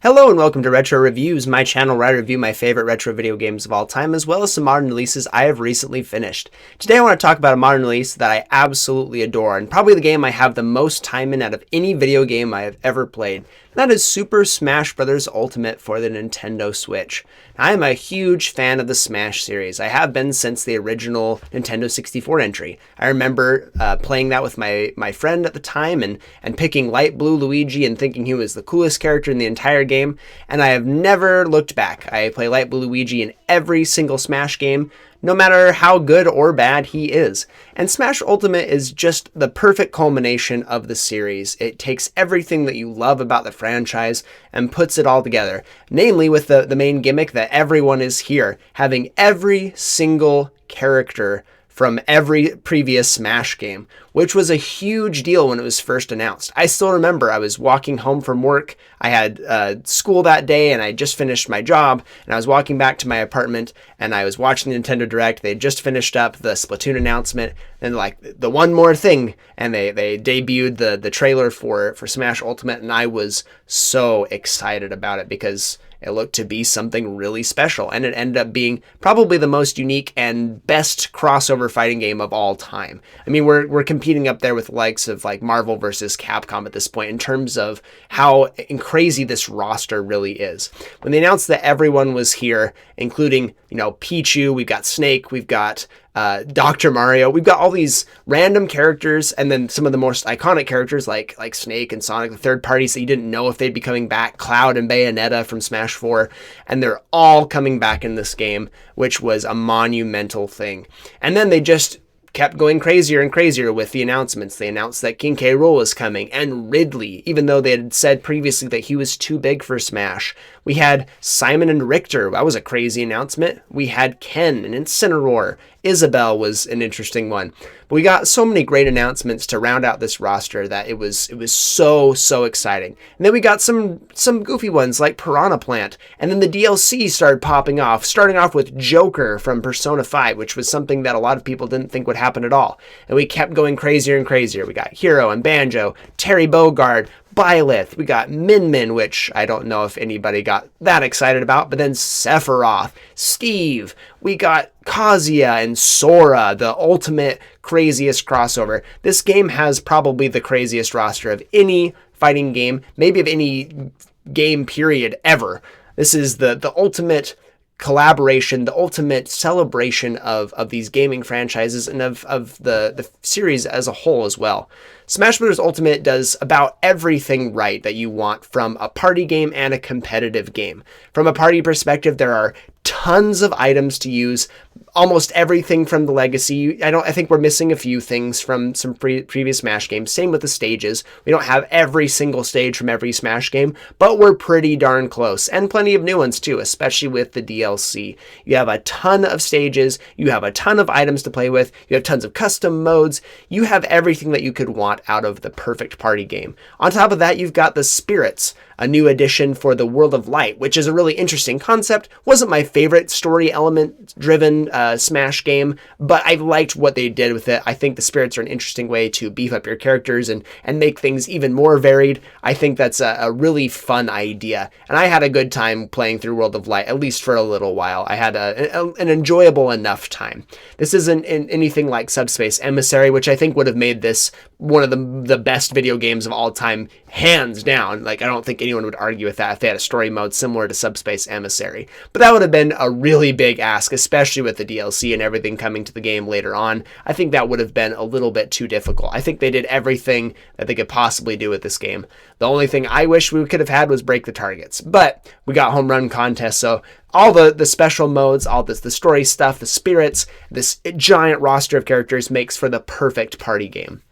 Hello and welcome to Retro Reviews, my channel where I review my favorite retro video games of all time, as well as some modern releases I have recently finished. Today I want to talk about a modern release that I absolutely adore, and probably the game I have the most time in out of any video game I have ever played. That is Super Smash Bros. Ultimate for the Nintendo Switch. I am a huge fan of the Smash series. I have been since the original Nintendo 64 entry. I remember playing that with my friend at the time and picking Light Blue Luigi and thinking he was the coolest character in the entire game, and I have never looked back. I play Light Blue Luigi in every single Smash game, no matter how good or bad he is. And Smash Ultimate is just the perfect culmination of the series. It takes everything that you love about the franchise and puts it all together, namely with the main gimmick that everyone is here, having every single character from every previous Smash game, which was a huge deal when it was first announced. I still remember I was walking home from work. I had school that day and I just finished my job, and I was walking back to my apartment and I was watching the Nintendo Direct. They had just finished up the Splatoon announcement and like the one more thing, and they debuted the trailer for Smash Ultimate, and I was so excited about it because it looked to be something really special, and it ended up being probably the most unique and best crossover fighting game of all time. I mean, we're competing up there with the likes of like Marvel versus Capcom at this point in terms of how crazy this roster really is. When they announced that everyone was here, including, Pichu, we've got Snake, we've got Dr. Mario, we've got all these random characters, and then some of the most iconic characters like Snake and Sonic, the third parties that you didn't know if they'd be coming back, Cloud and Bayonetta from Smash 4, and they're all coming back in this game, which was a monumental thing. And then they just kept going crazier and crazier with the announcements. They announced that King K. Rool was coming, and Ridley, even though they had said previously that he was too big for Smash. We had Simon and Richter. That was a crazy announcement. We had Ken and Incineroar. Isabelle was an interesting one. But we got so many great announcements to round out this roster that it was so exciting. And then we got some goofy ones like Piranha Plant. And then the DLC started popping off, starting off with Joker from Persona 5, which was something that a lot of people didn't think would happen at all. And we kept going crazier and crazier. We got Hero and Banjo, Terry Bogard, Byleth, we got Min Min, which I don't know if anybody got that excited about, but then Sephiroth, Steve, we got Kazuya and Sora, the ultimate craziest crossover. This game has probably the craziest roster of any fighting game, maybe of any game period ever. This is the ultimate collaboration, the ultimate celebration of these gaming franchises and of the series as a whole as well. Smash Bros. Ultimate does about everything right that you want from a party game and a competitive game. From a party perspective, there are tons of items to use, almost everything from the legacy. I think we're missing a few things from some previous Smash games. Same with the stages. We don't have every single stage from every Smash game, but we're pretty darn close. And plenty of new ones too, especially with the DLC. You have a ton of stages. You have a ton of items to play with. You have tons of custom modes. You have everything that you could want out of the perfect party game. On top of that, you've got the Spirits, a new addition for the World of Light, which is a really interesting concept. Wasn't my favorite story element driven Smash game, but I liked what they did with it. I think the Spirits are an interesting way to beef up your characters and make things even more varied. I think that's a really fun idea, and I had a good time playing through World of Light, at least for a little while. I had an enjoyable enough time. This isn't anything like Subspace Emissary, which I think would have made this one of the best video games of all time, hands down. Like, I don't think anyone would argue with that if they had a story mode similar to Subspace Emissary. But that would have been a really big ask, especially with the DLC and everything coming to the game later on. I think that would have been a little bit too difficult. I think they did everything that they could possibly do with this game. The only thing I wish we could have had was break the targets. But we got home run contests, so all the special modes, all the story stuff, the Spirits, this giant roster of characters makes for the perfect party game.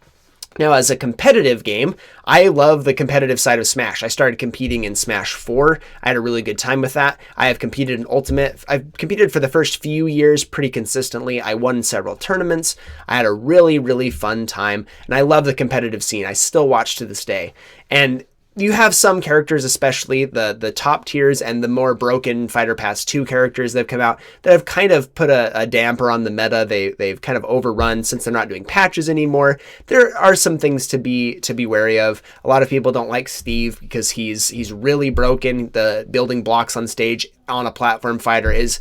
Now, as a competitive game, I love the competitive side of Smash. I started competing in Smash 4. I had a really good time with that. I have competed in Ultimate. I've competed for the first few years pretty consistently. I won several tournaments. I had a really fun time, and I love the competitive scene. I still watch to this day. And you have some characters, especially the top tiers and the more broken Fighter Pass 2 characters that have come out, that have kind of put a damper on the meta. They've kind of overrun since they're not doing patches anymore. There are some things to be wary of. A lot of people don't like Steve because he's really broken. The building blocks on stage on a platform fighter is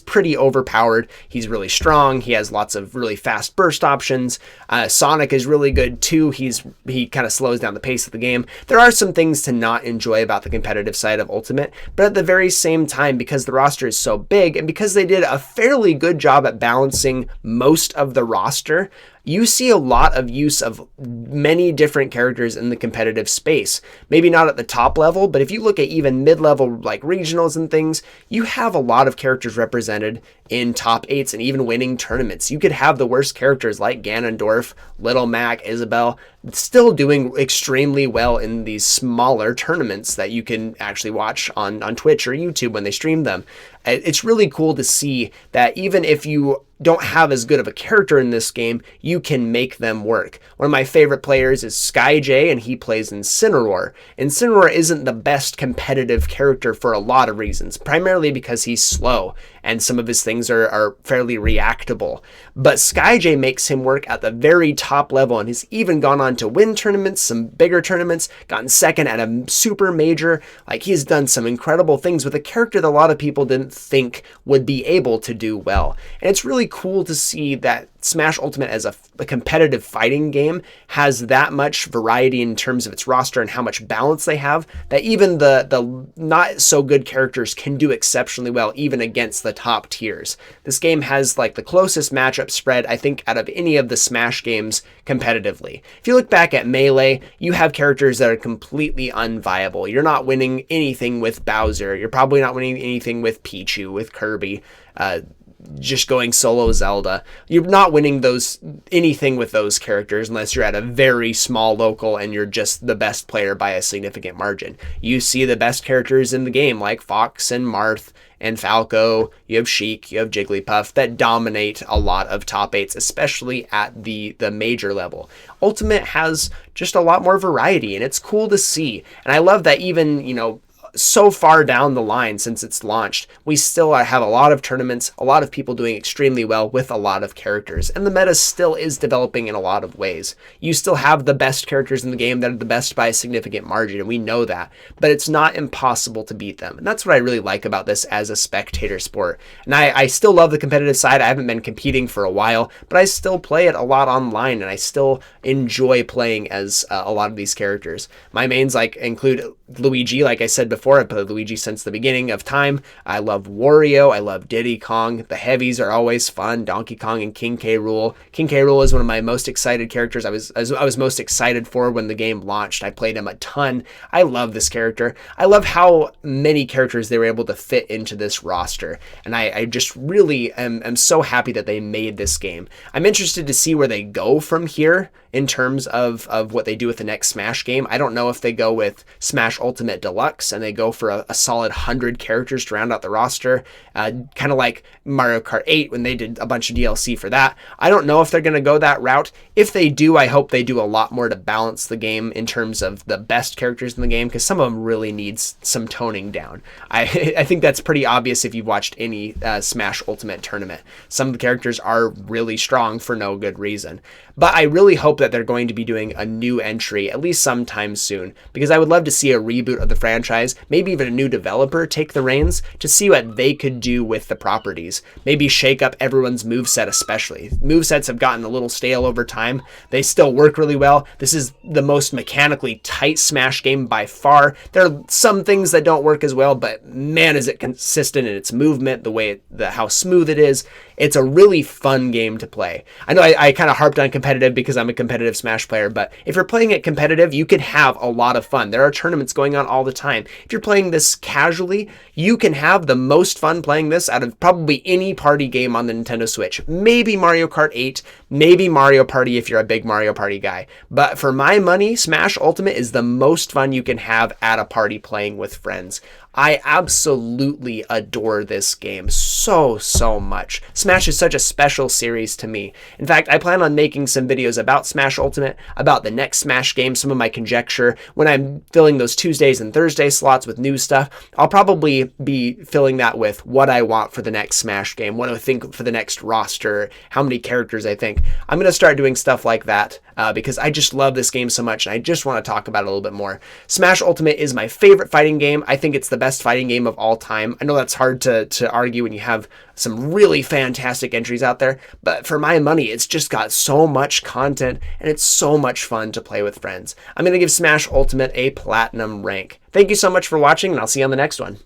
pretty overpowered. He's really strong. He has lots of really fast burst options. Sonic is really good too. He kind of slows down the pace of the game. There are some things to not enjoy about the competitive side of Ultimate, but at the very same time, because the roster is so big and because they did a fairly good job at balancing most of the roster, you see a lot of use of many different characters in the competitive space. Maybe not at the top level, but if you look at even mid-level like regionals and things, you have a lot of characters represented in top 8s and even winning tournaments. You could have the worst characters like Ganondorf, Little Mac, Isabelle, still doing extremely well in these smaller tournaments that you can actually watch on Twitch or YouTube when they stream them. It's really cool to see that even if you don't have as good of a character in this game, you can make them work. One of my favorite players is SkyJ, and he plays Incineroar. Incineroar isn't the best competitive character for a lot of reasons, primarily because he's slow, and some of his things are fairly reactable. But SkyJ makes him work at the very top level, and has even gone on to win tournaments, some bigger tournaments, gotten second at a super major. Like, he's done some incredible things with a character that a lot of people didn't think would be able to do well. And it's really cool to see that Smash Ultimate as a competitive fighting game has that much variety in terms of its roster and how much balance they have, that even the not so good characters can do exceptionally well even against the top tiers. This game has like the closest matchup spread, I think, out of any of the Smash games competitively. If you look back at Melee, you have characters that are completely unviable. You're not winning anything with Bowser. You're probably not winning anything with Pichu, with Kirby. Just going solo Zelda. You're not winning anything with those characters unless you're at a very small local and you're just the best player by a significant margin. You see the best characters in the game like Fox and Marth and Falco, you have Sheik, you have Jigglypuff that dominate a lot of top 8s, especially at the major level. Ultimate has just a lot more variety, and it's cool to see. And I love that even, so far down the line since it's launched, we still have a lot of tournaments, a lot of people doing extremely well with a lot of characters, and the meta still is developing in a lot of ways. You still have the best characters in the game that are the best by a significant margin, and we know that, but it's not impossible to beat them. And that's what I really like about this as a spectator sport. And I still love the competitive side. I haven't been competing for a while, but I still play it a lot online, and I still enjoy playing as a lot of these characters. My mains include Luigi, like I said before. I've played Luigi since the beginning of time. I love Wario. I love Diddy Kong. The heavies are always fun. Donkey Kong and King K. Rool. King K. Rool is one of my most excited characters. I was most excited for when the game launched. I played him a ton. I love this character. I love how many characters they were able to fit into this roster. And I just really am so happy that they made this game. I'm interested to see where they go from here in terms of what they do with the next Smash game. I don't know if they go with Smash Ultimate Deluxe and they go for a solid 100 characters to round out the roster, kind of like Mario Kart 8 when they did a bunch of DLC for that. I don't know if they're going to go that route. If they do, I hope they do a lot more to balance the game in terms of the best characters in the game, because some of them really needs some toning down. I think that's pretty obvious if you've watched any Smash Ultimate tournament. Some of the characters are really strong for no good reason. But I really hope that they're going to be doing a new entry at least sometime soon, because I would love to see a reboot of the franchise, maybe even a new developer take the reins to see what they could do with the properties. Maybe shake up everyone's moveset especially. Movesets have gotten a little stale over time. They still work really well. This is the most mechanically tight Smash game by far. There are some things that don't work as well, but man, is it consistent in its movement, how smooth it is. It's a really fun game to play. I know I kind of harped on competitive because I'm a competitive Smash player, but if you're playing it competitive, you can have a lot of fun. There are tournaments going on all the time. If you're playing this casually, you can have the most fun playing this out of probably any party game on the Nintendo Switch. Maybe Mario Kart 8, maybe Mario Party if you're a big Mario Party guy. But for my money, Smash Ultimate is the most fun you can have at a party playing with friends. I absolutely adore this game so much. Smash is such a special series to me. In fact, I plan on making some videos about Smash Smash Ultimate, about the next Smash game, some of my conjecture. When I'm filling those Tuesdays and Thursday slots with new stuff, I'll probably be filling that with what I want for the next Smash game, what I think for the next roster, how many characters I think. I'm going to start doing stuff like that because I just love this game so much and I just want to talk about it a little bit more. Smash Ultimate is my favorite fighting game. I think it's the best fighting game of all time. I know that's hard to argue when you have some really fantastic entries out there, but for my money, it's just got so much content and it's so much fun to play with friends. I'm going to give Smash Ultimate a platinum rank. Thank you so much for watching, and I'll see you on the next one.